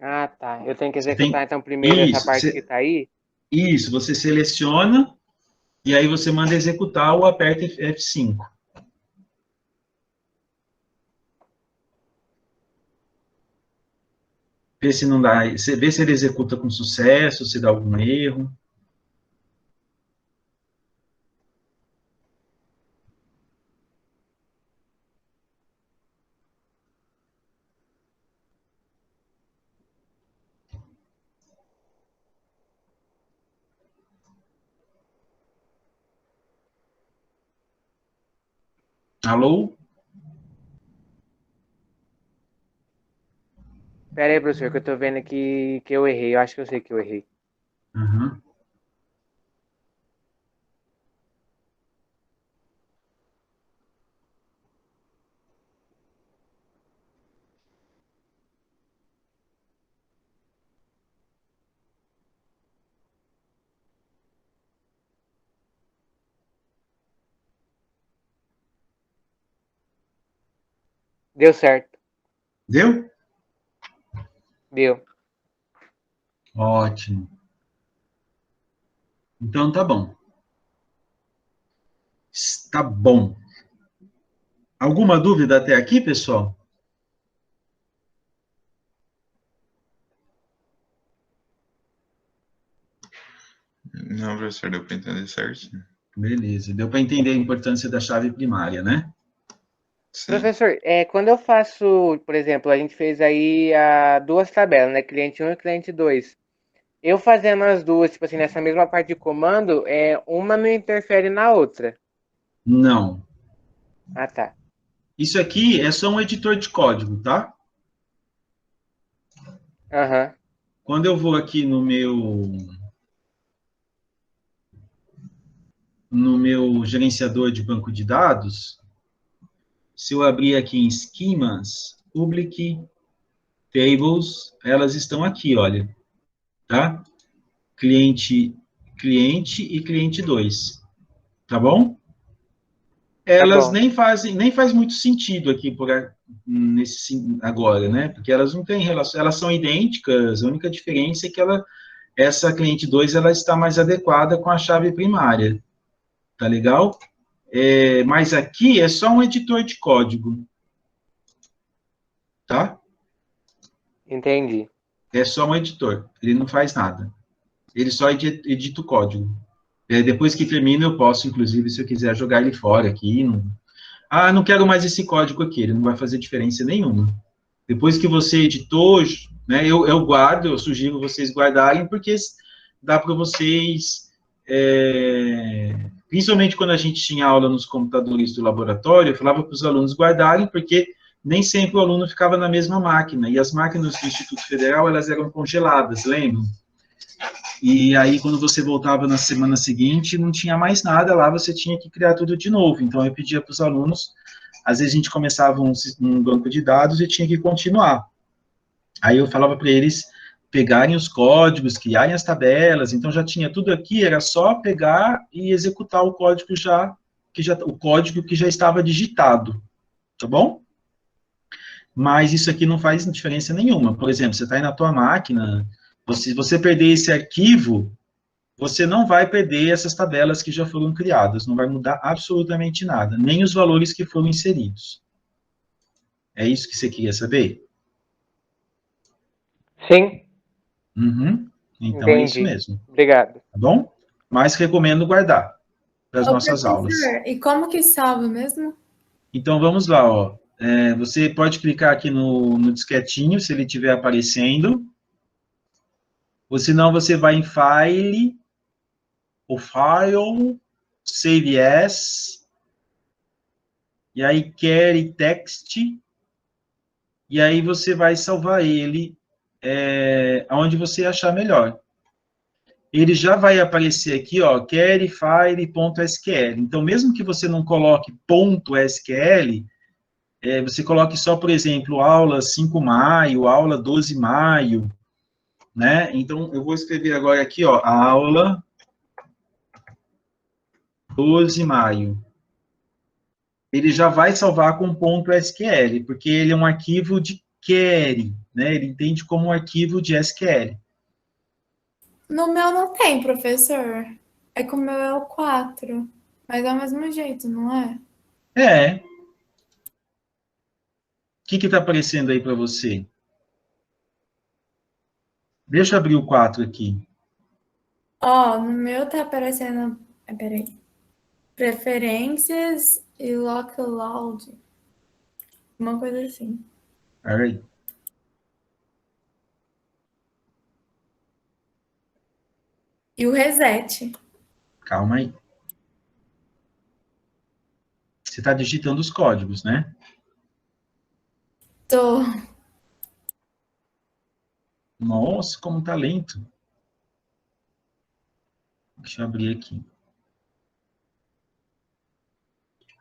Ah, tá. Eu tenho que executar, então, primeiro essa parte que está aí? Isso, você seleciona, e aí você manda executar ou aperta F5. Vê se não dá, vê se ele executa com sucesso, se dá algum erro. Alô? Pera aí, professor, que eu tô vendo aqui que eu errei. Eu acho que eu sei que eu errei. Uhum. Deu certo. Deu? Deu. Ótimo. Então, tá bom. Está bom. Alguma dúvida até aqui, pessoal? Não, professor, deu para entender certinho. Beleza. Deu para entender a importância da chave primária, né? Sim. Professor, quando eu faço, por exemplo, a gente fez aí duas tabelas, né? Cliente 1 e cliente 2. Eu fazendo as duas, tipo assim, nessa mesma parte de comando, uma não interfere na outra. Não. Ah, tá. Isso aqui é só um editor de código, tá? Aham. Quando eu vou aqui no meu gerenciador de banco de dados, se eu abrir aqui em esquemas, public, tables, elas estão aqui, olha, tá? Cliente e cliente 2, tá bom? Elas bom. nem faz muito sentido aqui agora, né? Porque elas não têm relação, elas são idênticas, a única diferença é que essa cliente 2 ela está mais adequada com a chave primária, tá legal? Mas aqui é só um editor de código, tá? Entendi. É só um editor, ele não faz nada. Ele só edita o código. Depois que termina, eu posso, inclusive, se eu quiser jogar ele fora aqui. Não quero mais esse código aqui, ele não vai fazer diferença nenhuma. Depois que você editou, né, eu guardo, eu sugiro vocês guardarem, porque dá para vocês, principalmente quando a gente tinha aula nos computadores do laboratório, eu falava para os alunos guardarem, porque nem sempre o aluno ficava na mesma máquina, e as máquinas do Instituto Federal, elas eram congeladas, lembram? E aí, quando você voltava na semana seguinte, não tinha mais nada lá, você tinha que criar tudo de novo. Então, eu pedia para os alunos, às vezes a gente começava um banco de dados e tinha que continuar. Aí eu falava para eles pegarem os códigos, criarem as tabelas, então já tinha tudo aqui, era só pegar e executar o código o código que já estava digitado, tá bom? Mas isso aqui não faz diferença nenhuma. Por exemplo, você está aí na tua máquina, se você perder esse arquivo, você não vai perder essas tabelas que já foram criadas, não vai mudar absolutamente nada, nem os valores que foram inseridos. É isso que você queria saber? Sim. Uhum. Então Entendi. é isso mesmo. Obrigado. Tá bom? Mas recomendo guardar para as nossas aulas. E como que salva mesmo? Então vamos lá, ó. Você pode clicar aqui no disquetinho, se ele estiver aparecendo. Ou senão você vai em File, o File, Save As, e aí Query Text, e aí você vai salvar ele aonde você achar melhor. Ele já vai aparecer aqui, ó, queryfile.sql. Então, mesmo que você não coloque .sql, você coloque só, por exemplo, aula 5 de maio, aula 12 de maio, né? Então, eu vou escrever agora aqui, ó, aula 12 de maio. Ele já vai salvar com .sql, porque ele é um arquivo de query, né? Ele entende como um arquivo de SQL. No meu não tem, professor. É que o meu é o 4. Mas é o mesmo jeito, não é? O que está aparecendo aí para você? Deixa eu abrir o 4 aqui. Ó, no meu tá aparecendo... Peraí. Preferências e local loud. Uma coisa assim. Peraí. E o reset. Calma aí. Você está digitando os códigos, né? Tô. Nossa, como tá lento. Deixa eu abrir aqui.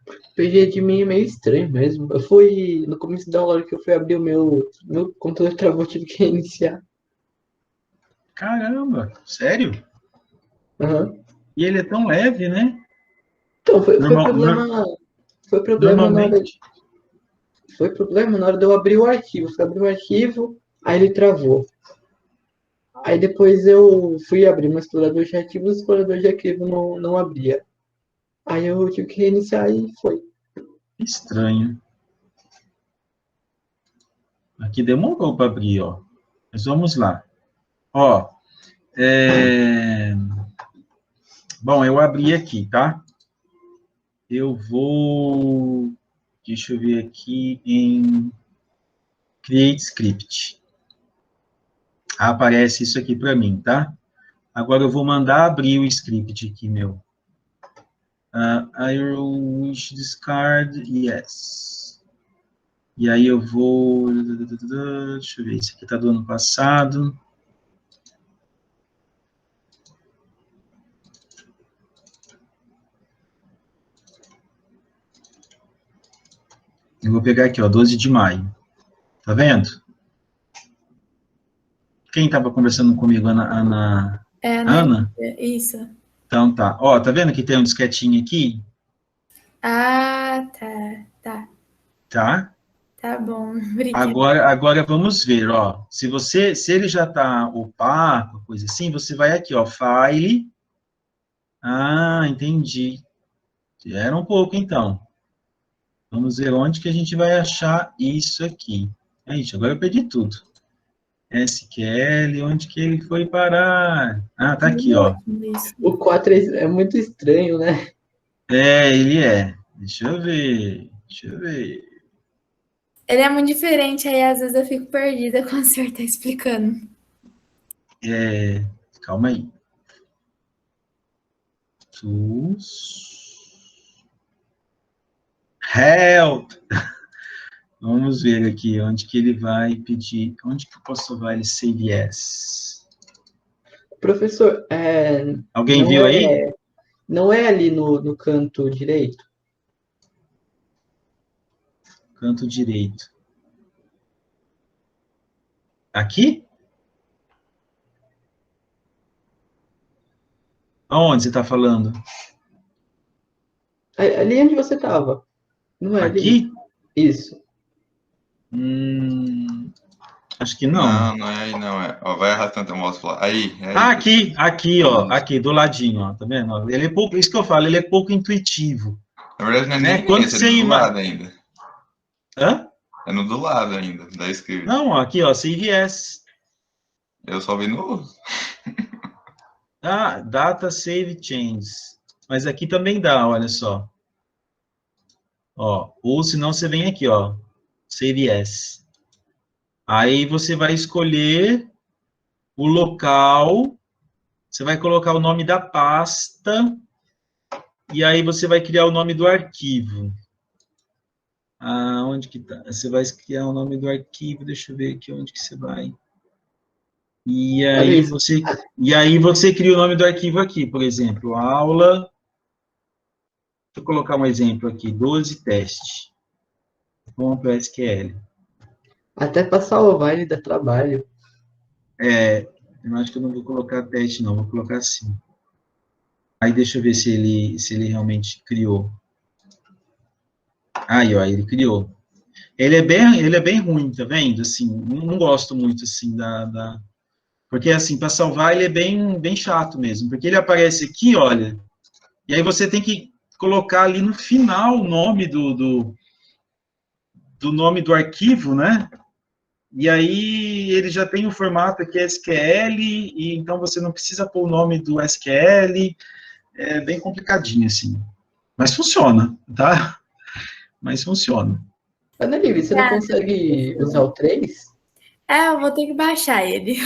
O PG de mim é meio estranho mesmo. Eu fui, no começo da hora que eu fui abrir o meu computador travou, tive que reiniciar. Caramba, sério? Uhum. E ele é tão leve, né? Então, foi problema Normalmente. Foi problema na hora de eu abrir o arquivo. Fui abrir o arquivo, aí ele travou. Aí depois eu fui abrir um explorador de arquivos, o explorador de arquivo não abria. Aí eu tive que reiniciar e foi. Estranho. Aqui demorou para abrir, ó. Mas vamos lá. Ó, bom, eu abri aqui, tá? Eu vou... Deixa eu ver aqui em Create Script. Aparece isso aqui para mim, tá? Agora eu vou mandar abrir o script aqui, meu. I will wish discard, yes. E aí eu vou... Deixa eu ver, esse aqui tá do ano passado. Eu vou pegar aqui, ó, 12 de maio. Tá vendo? Quem estava conversando comigo, Ana? É, Ana? isso. Então tá. Ó, tá vendo que tem um disquetinho aqui? Ah, tá. Tá? Tá bom, obrigada. Agora vamos ver, ó. Se ele já tá opaco, coisa assim, você vai aqui, ó, File. Ah, entendi. Era um pouco, então. Vamos ver onde que a gente vai achar isso aqui. Gente, agora eu perdi tudo. SQL, onde que ele foi parar? Ah, tá aqui, ó. Isso. O 4 é muito estranho, né? Ele é. Deixa eu ver. Ele é muito diferente, aí às vezes eu fico perdida quando o senhor tá explicando. Calma aí. Tools. Help! Vamos ver aqui onde que ele vai pedir. Onde que eu posso salvar ele? Save yes. Professor, Alguém não viu aí? não é ali no canto direito? Canto direito. Aqui? Aonde você está falando? Ali onde você estava. Não é ali? Aqui? Isso. Acho que não. Não é aí, não. Ó, vai arrastando até o mouse lá. Aí, é aí. Ah, aqui, ó. Isso. Aqui, do ladinho, ó. Tá vendo? Ele é pouco, isso que eu falo, ele é pouco intuitivo. Na verdade, não é Né? nem Quando esse, é você do lado ainda. Hã? É no do lado ainda, da esquerda. Não, ó, aqui, ó, Save yes. Eu só vi no... Ah, Data Save Changes. Mas aqui também dá, olha só. Ó, ou senão você vem aqui, ó. Save yes. Aí você vai escolher o local, você vai colocar o nome da pasta, e aí você vai criar o nome do arquivo. Ah, onde que tá? Você vai criar o nome do arquivo, deixa eu ver aqui onde que você vai. E aí você cria o nome do arquivo aqui, por exemplo, aula. Deixa eu colocar um exemplo aqui, 12 teste. .sql. Até para salvar ele dá trabalho. Eu acho que eu não vou colocar teste, não, vou colocar assim. Aí deixa eu ver se ele realmente criou. Aí, ó, ele criou. Ele é bem ruim, tá vendo? Assim, não gosto muito, assim, Porque, assim, para salvar ele é bem chato mesmo, porque ele aparece aqui, olha, e aí você tem que colocar ali no final o nome do nome do arquivo, né? E aí ele já tem o formato aqui SQL, e então você não precisa pôr o nome do SQL, é bem complicadinho, assim. Mas funciona, tá? Mas funciona. Ana Lívia, você não consegue usar o 3? Eu vou ter que baixar ele.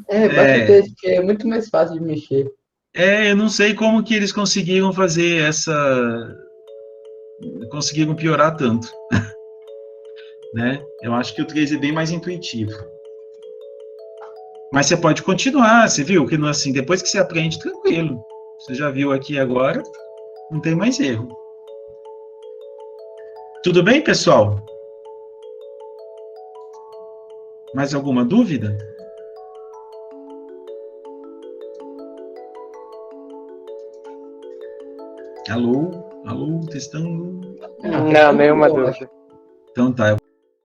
Baixa o 3, que é muito mais fácil de mexer. Eu não sei como que eles conseguiram fazer conseguiram piorar tanto, né? Eu acho que o 3 é bem mais intuitivo. Mas você pode continuar, você viu? Que assim, depois que você aprende, tranquilo. Você já viu aqui agora, não tem mais erro. Tudo bem, pessoal? Mais alguma dúvida? Alô, testando. Não, nenhuma dúvida. Então tá,